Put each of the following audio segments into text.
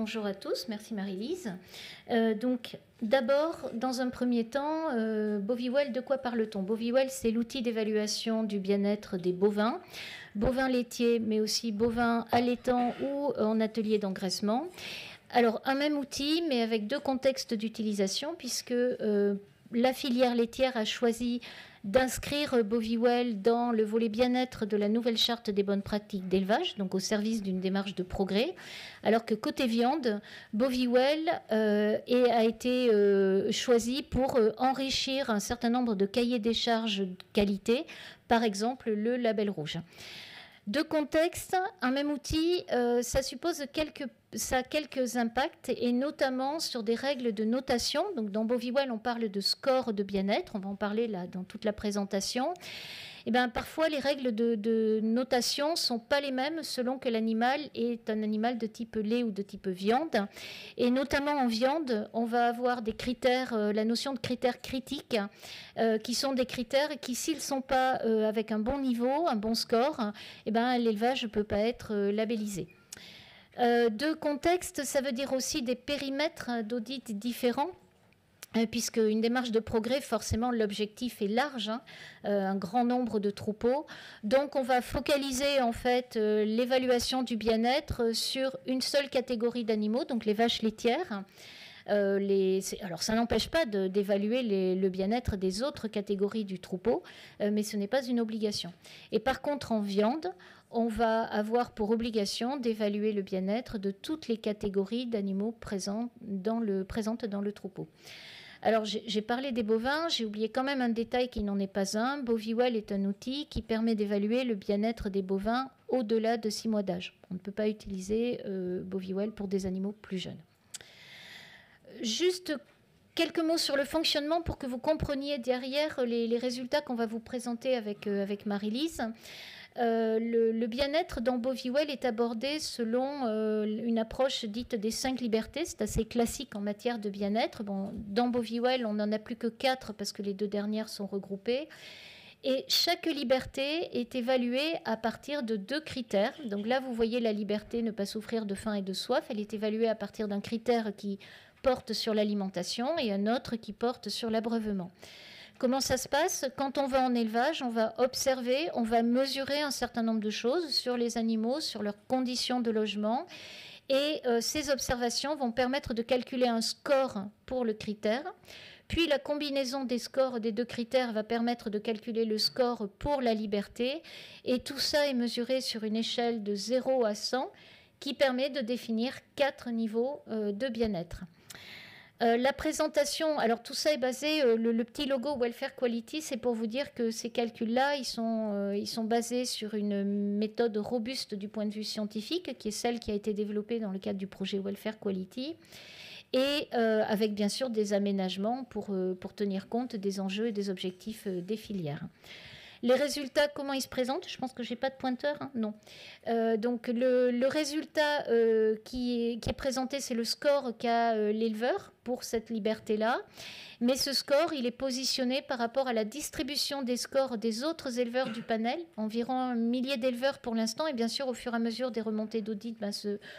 bonjour à tous, merci Marie-Lise. Donc d'abord, dans un premier temps, Boviwell, de quoi parle-t-on? Boviwell, c'est l'outil d'évaluation du bien-être des bovins laitiers, mais aussi bovins allaitants ou en atelier d'engraissement. Alors un même outil, mais avec deux contextes d'utilisation, puisque la filière laitière a choisi d'inscrire Boviwell dans le volet bien-être de la nouvelle charte des bonnes pratiques d'élevage, donc au service d'une démarche de progrès, alors que côté viande, Boviwell a été choisi pour enrichir un certain nombre de cahiers des charges de qualité, par exemple le label rouge. Deux contextes, un même outil, ça suppose quelques impacts, et notamment sur des règles de notation. Donc dans Boviwell, on parle de score de bien-être, on va en parler là dans toute la présentation. Et bien, parfois, les règles de notation ne sont pas les mêmes selon que l'animal est un animal de type lait ou de type viande. Et notamment en viande, on va avoir des critères, la notion de critères critiques, qui sont des critères qui, s'ils ne sont pas avec un bon niveau, un bon score, et ben, l'élevage ne peut pas être labellisé. Deux contextes, ça veut dire aussi des périmètres d'audit différents. Puisque une démarche de progrès, forcément, l'objectif est large, un grand nombre de troupeaux. Donc, on va focaliser en fait l'évaluation du bien-être sur une seule catégorie d'animaux, donc les vaches laitières. Alors, ça n'empêche pas d'évaluer le bien-être des autres catégories du troupeau, mais ce n'est pas une obligation. Et par contre, en viande, on va avoir pour obligation d'évaluer le bien-être de toutes les catégories d'animaux présentes dans le troupeau. Alors, j'ai parlé des bovins, j'ai oublié quand même un détail qui n'en est pas un. Boviwell est un outil qui permet d'évaluer le bien-être des bovins au-delà de 6 mois d'âge. On ne peut pas utiliser Boviwell pour des animaux plus jeunes. Juste quelques mots sur le fonctionnement pour que vous compreniez derrière les résultats qu'on va vous présenter avec Marie-Lise. Le bien-être dans Boviwell est abordé selon une approche dite des 5 libertés. C'est assez classique en matière de bien-être. Bon, dans Boviwell, on n'en a plus que 4 parce que les 2 dernières sont regroupées. Et chaque liberté est évaluée à partir de 2 critères. Donc là, vous voyez la liberté ne pas souffrir de faim et de soif. Elle est évaluée à partir d'un critère qui porte sur l'alimentation et un autre qui porte sur l'abreuvement. Comment ça se passe? Quand on va en élevage, on va observer, on va mesurer un certain nombre de choses sur les animaux, sur leurs conditions de logement. Et ces observations vont permettre de calculer un score pour le critère. Puis la combinaison des scores des 2 critères va permettre de calculer le score pour la liberté. Et tout ça est mesuré sur une échelle de 0 à 100 qui permet de définir 4 niveaux de bien-être. La présentation, alors tout ça est basé, le petit logo Welfare Quality, c'est pour vous dire que ces calculs-là, ils sont basés sur une méthode robuste du point de vue scientifique, qui est celle qui a été développée dans le cadre du projet Welfare Quality, et avec bien sûr des aménagements pour tenir compte des enjeux et des objectifs des filières. Les résultats, comment ils se présentent? Je pense que je n'ai pas de pointeur, hein? Non. Donc le résultat qui est présenté, c'est le score qu'a l'éleveur pour cette liberté-là. Mais ce score, il est positionné par rapport à la distribution des scores des autres éleveurs du panel, environ 1 millier d'éleveurs pour l'instant. Et bien sûr, au fur et à mesure des remontées d'audit,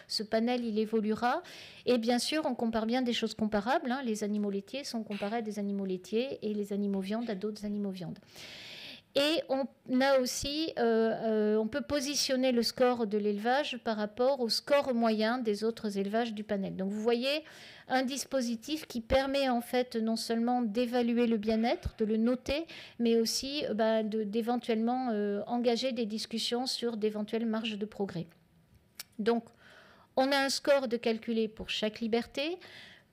ce panel, il évoluera. Et bien sûr, on compare bien des choses comparables, hein. Les animaux laitiers sont comparés à des animaux laitiers et les animaux viande à d'autres animaux viande. Et on a aussi, on peut positionner le score de l'élevage par rapport au score moyen des autres élevages du panel. Donc vous voyez un dispositif qui permet en fait non seulement d'évaluer le bien-être, de le noter, mais aussi d'éventuellement engager des discussions sur d'éventuelles marges de progrès. Donc on a un score de calculer pour chaque liberté.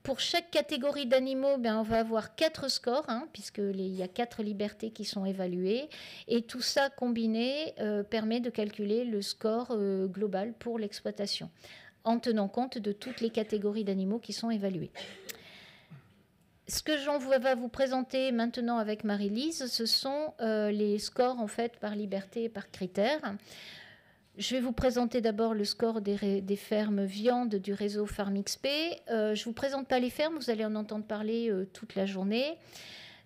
Pour chaque catégorie d'animaux, on va avoir 4 scores, hein, puisqu'il y a 4 libertés qui sont évaluées. Et tout ça combiné permet de calculer le score global pour l'exploitation, en tenant compte de toutes les catégories d'animaux qui sont évaluées. Ce que j'en vais vous présenter maintenant avec Marie-Lise, ce sont les scores en fait par liberté et par critère. Je vais vous présenter d'abord le score des fermes viande du réseau FarmXP. Je ne vous présente pas les fermes, vous allez en entendre parler toute la journée.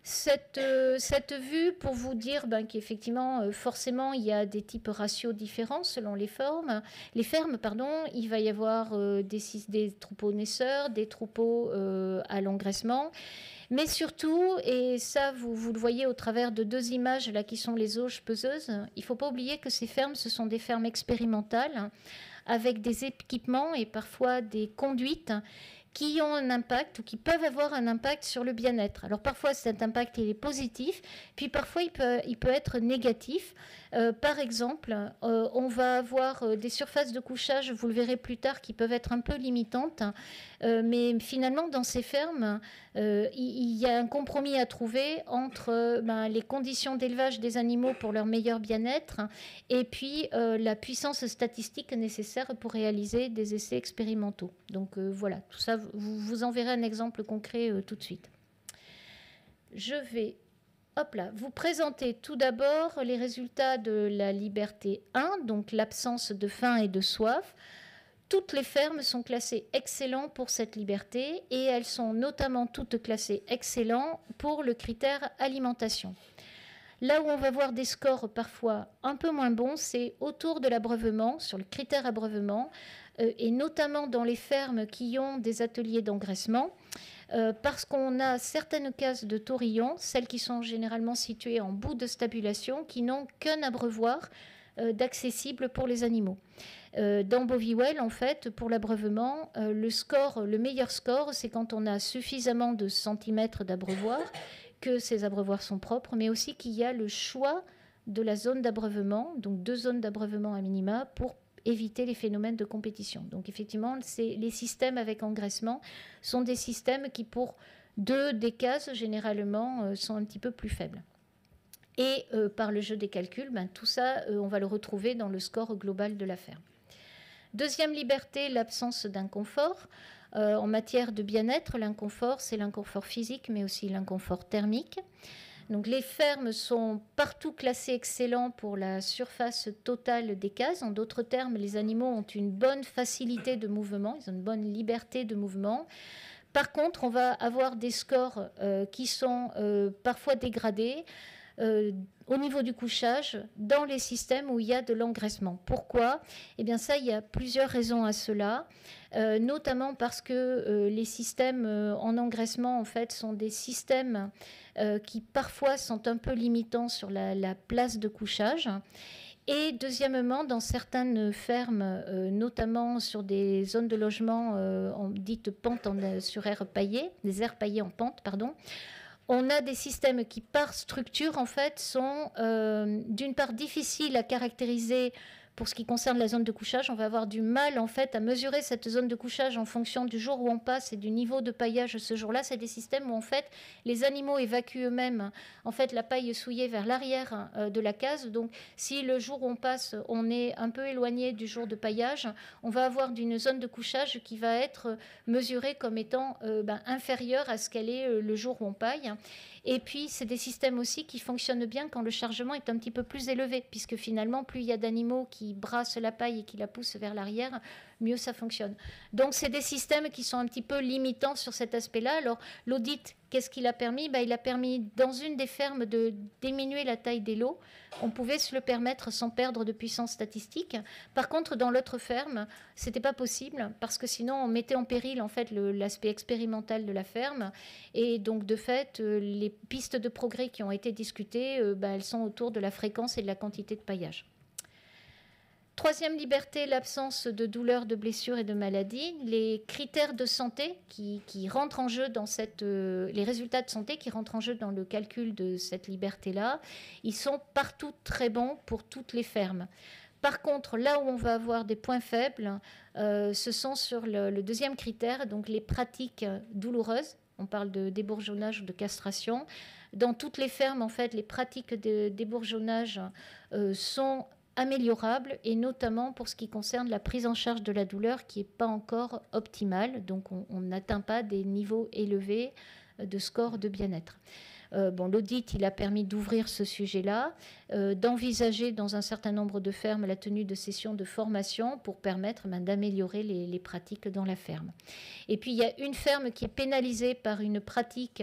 Cette vue pour vous dire qu'effectivement, forcément, il y a des types ratios différents selon les fermes. Il va y avoir des troupeaux naisseurs, des troupeaux à l'engraissement. Mais surtout, et ça vous le voyez au travers de 2 images là qui sont les auges peseuses, il ne faut pas oublier que ces fermes, ce sont des fermes expérimentales avec des équipements et parfois des conduites qui ont un impact ou qui peuvent avoir un impact sur le bien-être. Alors parfois cet impact il est positif, puis parfois il peut être négatif. Par exemple, on va avoir des surfaces de couchage, vous le verrez plus tard, qui peuvent être un peu limitantes, mais finalement dans ces fermes, il y a un compromis à trouver entre les conditions d'élevage des animaux pour leur meilleur bien-être et puis la puissance statistique nécessaire pour réaliser des essais expérimentaux. Donc voilà, tout ça, vous en verrez un exemple concret tout de suite. Je vais vous présenter tout d'abord les résultats de la liberté 1, donc l'absence de faim et de soif. Toutes les fermes sont classées excellent pour cette liberté et elles sont notamment toutes classées excellent pour le critère alimentation. Là où on va voir des scores parfois un peu moins bons, c'est autour de l'abreuvement, sur le critère abreuvement, et notamment dans les fermes qui ont des ateliers d'engraissement, parce qu'on a certaines cases de taurillons, celles qui sont généralement situées en bout de stabulation, qui n'ont qu'un abreuvoir d'accessible pour les animaux. Dans Boviwell, en fait, pour l'abreuvement, le meilleur score, c'est quand on a suffisamment de centimètres d'abreuvoir, que ces abreuvoirs sont propres, mais aussi qu'il y a le choix de la zone d'abreuvement, donc 2 zones d'abreuvement à minima, pour éviter les phénomènes de compétition. Donc effectivement, les systèmes avec engraissement sont des systèmes qui, pour 2 des cases, généralement, sont un petit peu plus faibles. Et par le jeu des calculs, tout ça, on va le retrouver dans le score global de la ferme. Deuxième liberté, l'absence d'inconfort. En matière de bien-être, l'inconfort, c'est l'inconfort physique, mais aussi l'inconfort thermique. Donc les fermes sont partout classées excellents pour la surface totale des cases. En d'autres termes, les animaux ont une bonne facilité de mouvement, ils ont une bonne liberté de mouvement. Par contre, on va avoir des scores qui sont parfois dégradés au niveau du couchage dans les systèmes où il y a de l'engraissement. Pourquoi ? Eh bien ça, il y a plusieurs raisons à cela, notamment parce que les systèmes en engraissement, en fait, sont des systèmes qui parfois sont un peu limitants sur la place de couchage. Et deuxièmement, dans certaines fermes, notamment sur des zones de logement dites pentes sur aires paillées, des aires paillées en pente, pardon, on a des systèmes qui, par structure, en fait, sont d'une part difficiles à caractériser pour ce qui concerne la zone de couchage. On va avoir du mal, en fait, à mesurer cette zone de couchage en fonction du jour où on passe et du niveau de paillage ce jour-là. C'est des systèmes où, en fait, les animaux évacuent eux-mêmes, en fait, la paille souillée vers l'arrière de la case. Donc, si le jour où on passe, on est un peu éloigné du jour de paillage, on va avoir une zone de couchage qui va être mesurée comme étant inférieure à ce qu'elle est le jour où on paille. Et puis, c'est des systèmes aussi qui fonctionnent bien quand le chargement est un petit peu plus élevé, puisque finalement, plus il y a d'animaux qui brassent la paille et qui la poussent vers l'arrière, mieux ça fonctionne. Donc, c'est des systèmes qui sont un petit peu limitants sur cet aspect-là. Alors, l'audit, qu'est-ce qu'il a permis ? Il a permis, dans une des fermes, de diminuer la taille des lots. On pouvait se le permettre sans perdre de puissance statistique. Par contre, dans l'autre ferme, ce n'était pas possible, parce que sinon, on mettait en péril, en fait, l'aspect expérimental de la ferme. Et donc, de fait, les pistes de progrès qui ont été discutées, elles sont autour de la fréquence et de la quantité de paillage. Troisième liberté, l'absence de douleurs, de blessures et de maladies. Les critères de santé qui rentrent en jeu dans les résultats de santé qui rentrent en jeu dans le calcul de cette liberté-là, ils sont partout très bons pour toutes les fermes. Par contre, là où on va avoir des points faibles, ce sont sur le deuxième critère, donc les pratiques douloureuses. On parle de débourgeonnage ou de castration. Dans toutes les fermes, en fait, les pratiques de débourgeonnage sont améliorables, et notamment pour ce qui concerne la prise en charge de la douleur qui n'est pas encore optimale. Donc, on n'atteint pas des niveaux élevés de score de bien-être. L'audit, il a permis d'ouvrir ce sujet-là, d'envisager dans un certain nombre de fermes la tenue de sessions de formation pour permettre d'améliorer les pratiques dans la ferme. Et puis, il y a une ferme qui est pénalisée par une pratique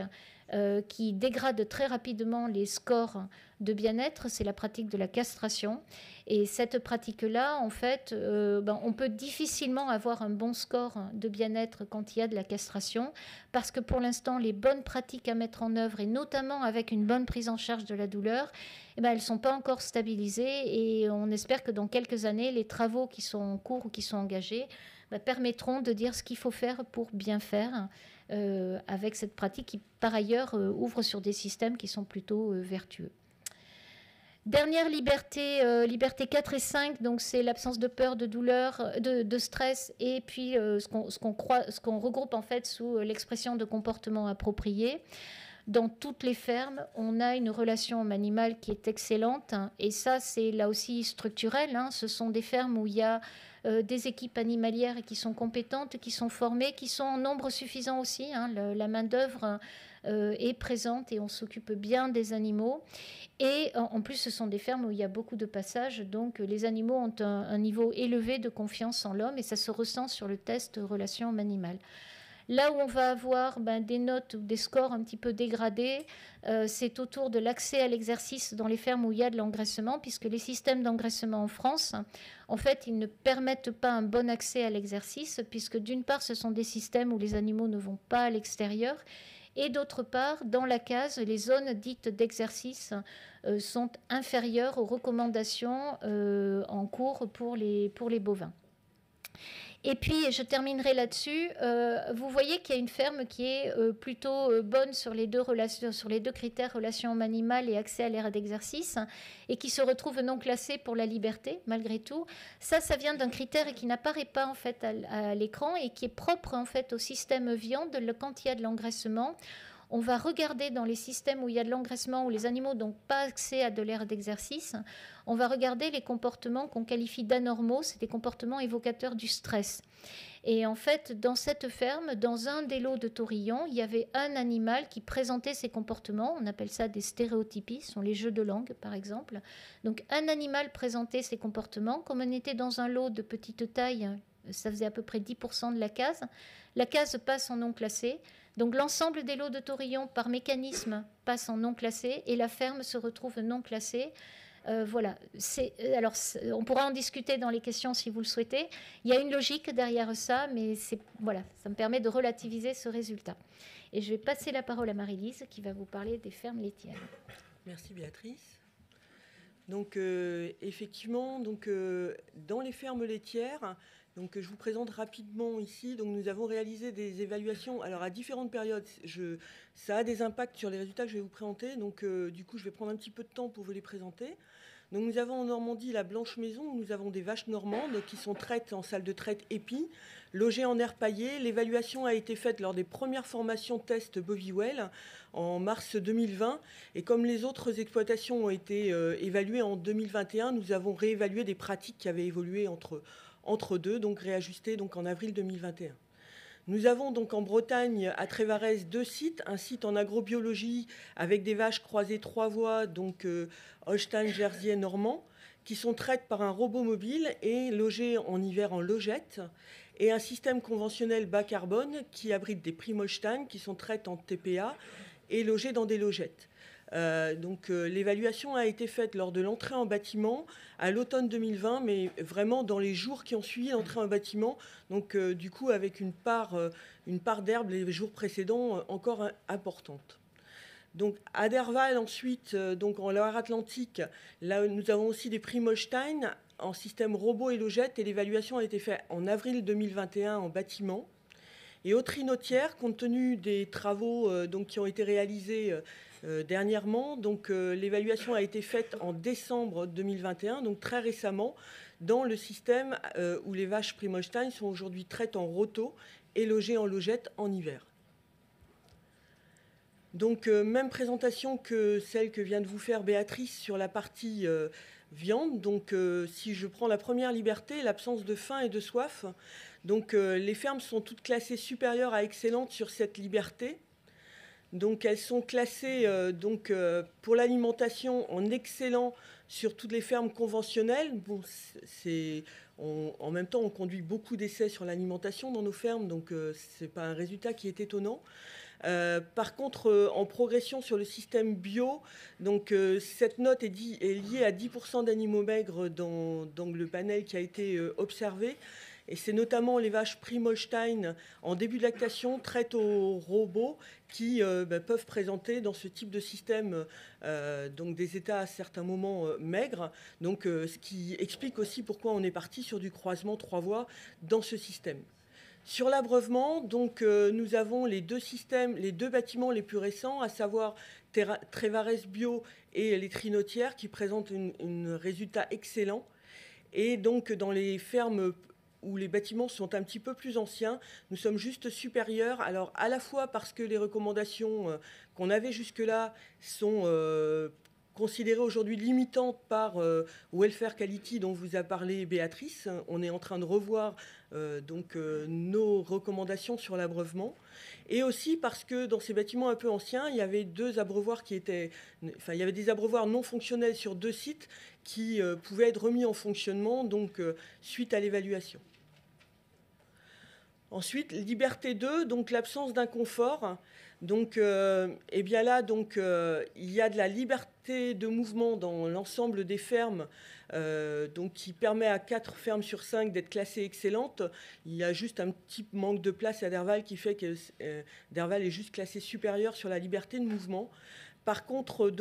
qui dégrade très rapidement les scores de bien-être, c'est la pratique de la castration. Et cette pratique-là, en fait, on peut difficilement avoir un bon score de bien-être quand il y a de la castration, parce que pour l'instant, les bonnes pratiques à mettre en œuvre, et notamment avec une bonne prise en charge de la douleur, elles ne sont pas encore stabilisées, et on espère que dans quelques années, les travaux qui sont en cours ou qui sont engagés permettront de dire ce qu'il faut faire pour bien faire avec cette pratique qui, par ailleurs, ouvre sur des systèmes qui sont plutôt vertueux. Dernière liberté, liberté 4 et 5, donc c'est l'absence de peur, de douleur, de stress, et puis ce qu'on regroupe en fait sous l'expression de comportement approprié. Dans toutes les fermes, on a une relation homme-animal qui est excellente, hein, et ça c'est là aussi structurel, hein. Ce sont des fermes où il y a des équipes animalières qui sont compétentes, qui sont formées, qui sont en nombre suffisant aussi, hein. La main-d'œuvre est présente et on s'occupe bien des animaux. Et en plus, ce sont des fermes où il y a beaucoup de passages, donc les animaux ont un niveau élevé de confiance en l'homme et ça se ressent sur le test relation homme-animal. Là où on va avoir des notes ou des scores un petit peu dégradés, c'est autour de l'accès à l'exercice dans les fermes où il y a de l'engraissement, puisque les systèmes d'engraissement en France, en fait, ils ne permettent pas un bon accès à l'exercice, puisque d'une part, ce sont des systèmes où les animaux ne vont pas à l'extérieur, et d'autre part, dans la case, les zones dites d'exercice sont inférieures aux recommandations en cours pour les bovins. Et puis, je terminerai là-dessus. Vous voyez qu'il y a une ferme qui est plutôt bonne sur les deux critères, relation homme-animal et accès à l'aire d'exercice, et qui se retrouve non classée pour la liberté, malgré tout. Ça vient d'un critère qui n'apparaît pas en fait à l'écran et qui est propre en fait au système viande quand il y a de l'engraissement. On va regarder dans les systèmes où il y a de l'engraissement, où les animaux n'ont pas accès à de l'aire d'exercice, on va regarder les comportements qu'on qualifie d'anormaux, c'est des comportements évocateurs du stress. Et en fait, dans cette ferme, dans un des lots de taurillons, il y avait un animal qui présentait ces comportements, on appelle ça des stéréotypies, ce sont les jeux de langue par exemple. Donc un animal présentait ces comportements, comme on était dans un lot de petite taille, ça faisait à peu près 10% de la case passe en non classé. Donc l'ensemble des lots de taurillons par mécanisme passe en non classé et la ferme se retrouve non classée. Voilà. Alors, on pourra en discuter dans les questions si vous le souhaitez. Il y a une logique derrière ça, mais voilà, ça me permet de relativiser ce résultat. Et je vais passer la parole à Marie-Lise qui va vous parler des fermes laitières. Merci Béatrice. Donc effectivement, dans les fermes laitières, donc, je vous présente rapidement ici. Donc, nous avons réalisé des évaluations alors, à différentes périodes. Ça a des impacts sur les résultats que je vais vous présenter. Donc, du coup, je vais prendre un petit peu de temps pour vous les présenter. Donc, nous avons en Normandie la Blanche Maison, où nous avons des vaches normandes qui sont traites en salle de traite épi, logées en air paillé. L'évaluation a été faite lors des premières formations test Bovywell en mars 2020. Et comme les autres exploitations ont été évaluées en 2021, nous avons réévalué des pratiques qui avaient évolué entre deux, donc réajusté en avril 2021. Nous avons donc en Bretagne, à Trévarez, 2 sites. Un site en agrobiologie avec des vaches croisées 3 voies, donc Holstein, Jersey et Normand, qui sont traites par un robot mobile et logées en hiver en logette. Et un système conventionnel bas carbone qui abrite des primes Holstein qui sont traites en TPA et logées dans des logettes. L'évaluation a été faite lors de l'entrée en bâtiment à l'automne 2020, mais vraiment dans les jours qui ont suivi l'entrée en bâtiment, du coup avec une part d'herbe les jours précédents encore importante. Donc à Derval ensuite, en Loire-Atlantique, là nous avons aussi des primes Holstein en système robot et logette et l'évaluation a été faite en avril 2021 en bâtiment. Et au Trinotière, compte tenu des travaux qui ont été réalisés dernièrement, l'évaluation a été faite en décembre 2021, donc très récemment, dans le système où les vaches Prime Holstein sont aujourd'hui traites en roto et logées en logette en hiver. Donc même présentation que celle que vient de vous faire Béatrice sur la partie viande. Donc si je prends la première liberté, l'absence de faim et de soif. Donc les fermes sont toutes classées supérieures à excellentes sur cette liberté. Donc elles sont classées pour l'alimentation en excellent sur toutes les fermes conventionnelles. Bon, en même temps, on conduit beaucoup d'essais sur l'alimentation dans nos fermes, donc ce n'est pas un résultat qui est étonnant. Par contre, en progression sur le système bio, donc cette note est liée à 10% d'animaux maigres dans le panel qui a été observé. Et c'est notamment les vaches Prime-Holstein en début de lactation, traites au robot, qui peuvent présenter dans ce type de système donc des états à certains moments maigres. Donc, ce qui explique aussi pourquoi on est parti sur du croisement 3 voies dans ce système. Sur l'abreuvement, donc, nous avons les deux systèmes, les deux bâtiments les plus récents, à savoir Trévarès Bio et les Trinotières, qui présentent un résultat excellent. Et donc, dans les fermes où les bâtiments sont un petit peu plus anciens, nous sommes juste supérieurs. Alors, à la fois parce que les recommandations qu'on avait jusque-là sont considérées aujourd'hui limitantes par Welfare Quality, dont vous a parlé Béatrice. On est en train de revoir nos recommandations sur l'abreuvement. Et aussi parce que dans ces bâtiments un peu anciens, il y avait deux abreuvoirs il y avait des abreuvoirs non fonctionnels sur 2 sites qui pouvaient être remis en fonctionnement suite à l'évaluation. Ensuite, liberté 2, donc l'absence d'inconfort. Donc, eh bien là, il y a de la liberté de mouvement dans l'ensemble des fermes, qui permet à 4 fermes sur 5 d'être classées excellentes. Il y a juste un petit manque de place à Derval qui fait que Derval est juste classé supérieur sur la liberté de mouvement. Par contre,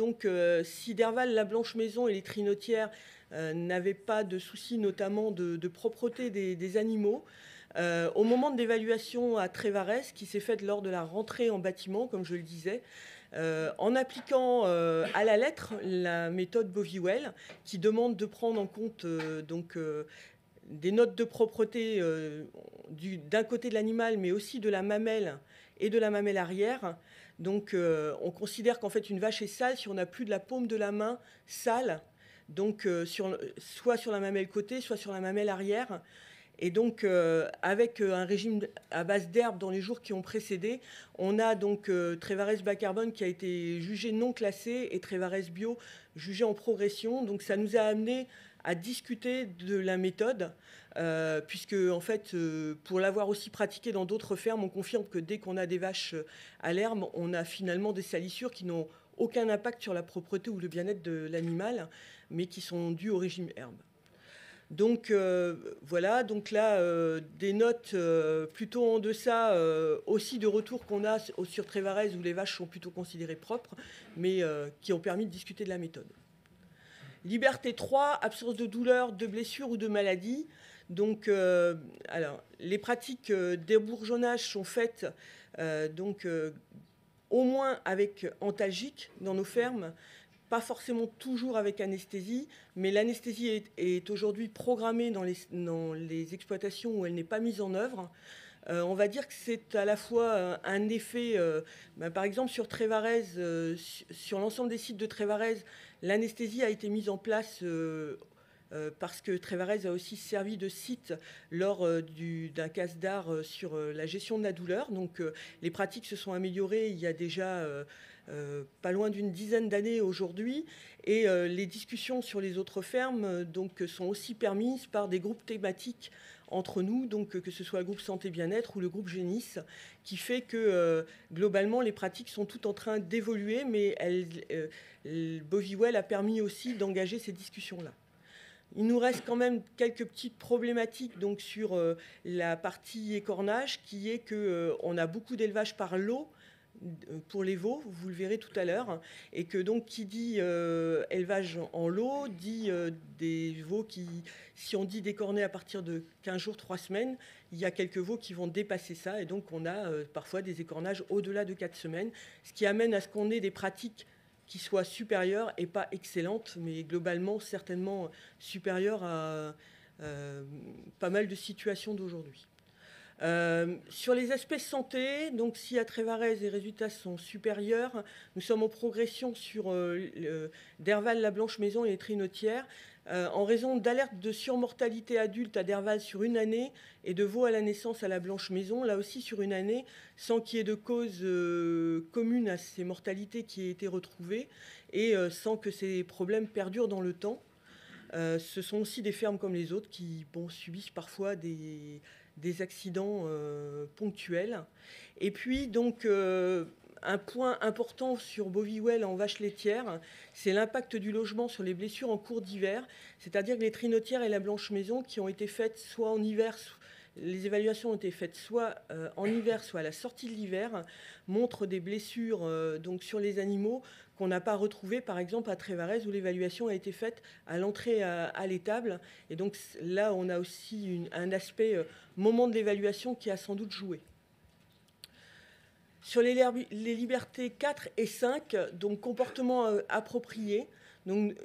si Derval, la Blanche Maison et les Trinotières n'avaient pas de soucis, notamment de propreté des animaux, au moment de l'évaluation à Trévarès, qui s'est faite lors de la rentrée en bâtiment, comme je le disais, en appliquant à la lettre la méthode Boviwell, qui demande de prendre en compte des notes de propreté d'un côté de l'animal, mais aussi de la mamelle et de la mamelle arrière. Donc, on considère qu'en fait, une vache est sale si on n'a plus de la paume de la main sale, soit sur la mamelle côté, soit sur la mamelle arrière. Et donc, avec un régime à base d'herbe dans les jours qui ont précédé, on a Trévarès bas carbone qui a été jugé non classé et Trévarès bio jugé en progression. Donc, ça nous a amené à discuter de la méthode, puisque, en fait, pour l'avoir aussi pratiqué dans d'autres fermes, on confirme que dès qu'on a des vaches à l'herbe, on a finalement des salissures qui n'ont aucun impact sur la propreté ou le bien-être de l'animal, mais qui sont dues au régime herbe. Donc voilà, donc là, des notes plutôt en deçà, aussi de retour qu'on a sur Trévarès où les vaches sont plutôt considérées propres, mais qui ont permis de discuter de la méthode. Liberté 3, absence de douleur, de blessure ou de maladie. Donc, alors, les pratiques d'ébourgeonnage sont faites au moins avec antalgique dans nos fermes, pas forcément toujours avec anesthésie, mais l'anesthésie est aujourd'hui programmée dans les exploitations où elle n'est pas mise en œuvre. On va dire que c'est à la fois un effet, par exemple sur Trévarès, sur l'ensemble des sites de Trévarès, l'anesthésie a été mise en place parce que Trévarès a aussi servi de site lors d'un casse d'art sur la gestion de la douleur. Donc les pratiques se sont améliorées il y a déjà pas loin d'une dizaine d'années aujourd'hui. Et les discussions sur les autres fermes sont aussi permises par des groupes thématiques entre nous, que ce soit le groupe Santé Bien-être ou le groupe Génis, qui fait que globalement les pratiques sont toutes en train d'évoluer, mais Boviwell a permis aussi d'engager ces discussions-là. Il nous reste quand même quelques petites problématiques sur la partie écornage, qui est qu'on a beaucoup d'élevage par lot pour les veaux, vous le verrez tout à l'heure, et que qui dit élevage en lot, dit des veaux qui, si on dit décornés à partir de 15 jours, 3 semaines, il y a quelques veaux qui vont dépasser ça, et donc on a parfois des écornages au-delà de 4 semaines, ce qui amène à ce qu'on ait des pratiques qui soient supérieures et pas excellentes, mais globalement certainement supérieures à pas mal de situations d'aujourd'hui. Sur les aspects santé, donc si à Trévarès les résultats sont supérieurs, nous sommes en progression sur Derval, la Blanche Maison et les Trinotières, en raison d'alertes de surmortalité adulte à Derval sur une année et de veaux à la naissance à la Blanche Maison, là aussi sur une année, sans qu'il y ait de cause commune à ces mortalités qui aient été retrouvées et sans que ces problèmes perdurent dans le temps. Ce sont aussi des fermes comme les autres qui subissent parfois des des accidents ponctuels. Et puis, donc, un point important sur Boviwell en vache laitière, c'est l'impact du logement sur les blessures en cours d'hiver, c'est-à-dire que les trinotières et la blanche maison qui ont été faites soit en hiver, les évaluations ont été faites soit en hiver, soit à la sortie de l'hiver, montrent des blessures donc sur les animaux qu'on n'a pas retrouvées, par exemple à Trévarez, où l'évaluation a été faite à l'entrée à l'étable. Et donc là, on a aussi un aspect moment de l'évaluation qui a sans doute joué. Sur les libertés 4 et 5, donc comportement approprié. Donc,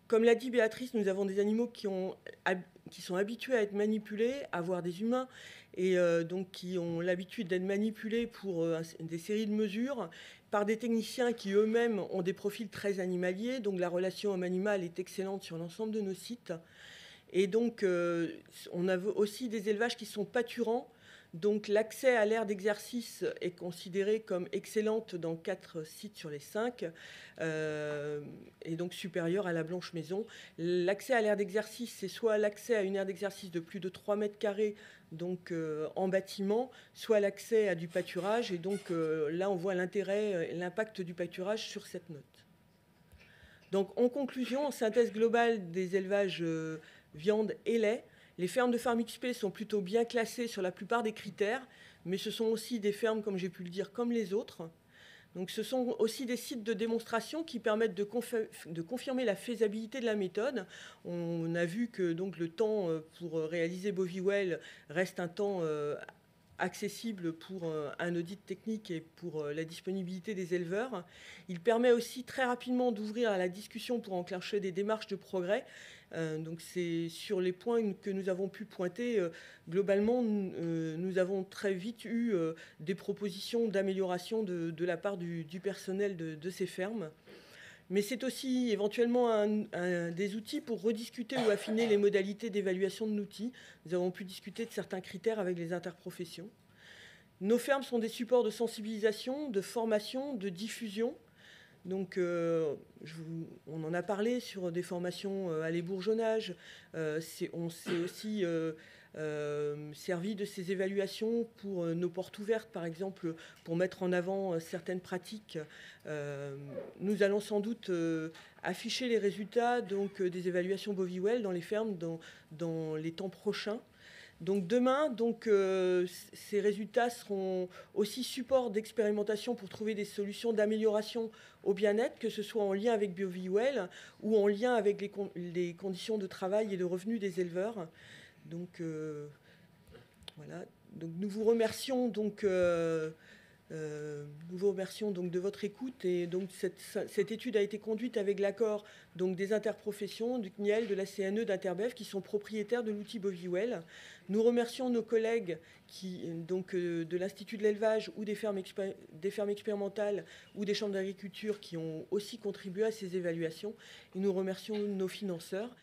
comme l'a dit Béatrice, nous avons des animaux qui sont habitués à être manipulés, à voir des humains, et donc qui ont l'habitude d'être manipulés pour des séries de mesures par des techniciens qui eux-mêmes ont des profils très animaliers. Donc la relation homme-animal est excellente sur l'ensemble de nos sites. Et donc on a aussi des élevages qui sont pâturants. Donc l'accès à l'aire d'exercice est considéré comme excellente dans 4 sites sur les 5, et donc supérieure à la Blanche Maison. L'accès à l'aire d'exercice, c'est soit l'accès à une aire d'exercice de plus de 3 mètres carrés, donc en bâtiment, soit l'accès à du pâturage. Et donc là, on voit l'intérêt, l'impact du pâturage sur cette note. Donc en conclusion, en synthèse globale des élevages viande et lait, les fermes de Farm XP sont plutôt bien classées sur la plupart des critères, mais ce sont aussi des fermes, comme j'ai pu le dire, comme les autres. Donc ce sont aussi des sites de démonstration qui permettent de confirmer la faisabilité de la méthode. On a vu que donc, le temps pour réaliser Boviwell reste un temps accessible pour un audit technique et pour la disponibilité des éleveurs. Il permet aussi très rapidement d'ouvrir à la discussion pour enclencher des démarches de progrès. Donc c'est sur les points que nous avons pu pointer. Globalement, nous avons très vite eu des propositions d'amélioration de la part du personnel de ces fermes. Mais c'est aussi éventuellement des outils pour rediscuter ou affiner les modalités d'évaluation de l'outil. Nous avons pu discuter de certains critères avec les interprofessions. Nos fermes sont des supports de sensibilisation, de formation, de diffusion. Donc, on en a parlé sur des formations à l'ébourgeonnage. On s'est aussi servi de ces évaluations pour nos portes ouvertes, par exemple, pour mettre en avant certaines pratiques. Nous allons sans doute afficher les résultats donc, des évaluations Boviwell dans les fermes dans les temps prochains. Donc demain, ces résultats seront aussi support d'expérimentation pour trouver des solutions d'amélioration au bien-être, que ce soit en lien avec Boviwell ou en lien avec les conditions de travail et de revenus des éleveurs. Donc voilà. Donc nous vous remercions de votre écoute. Et donc cette étude a été conduite avec l'accord des interprofessions, du CNIEL, de la CNE, d'Interbef, qui sont propriétaires de l'outil Boviwell. Nous remercions nos collègues de l'Institut de l'élevage ou des fermes expérimentales ou des chambres d'agriculture qui ont aussi contribué à ces évaluations. Et nous remercions nos financeurs.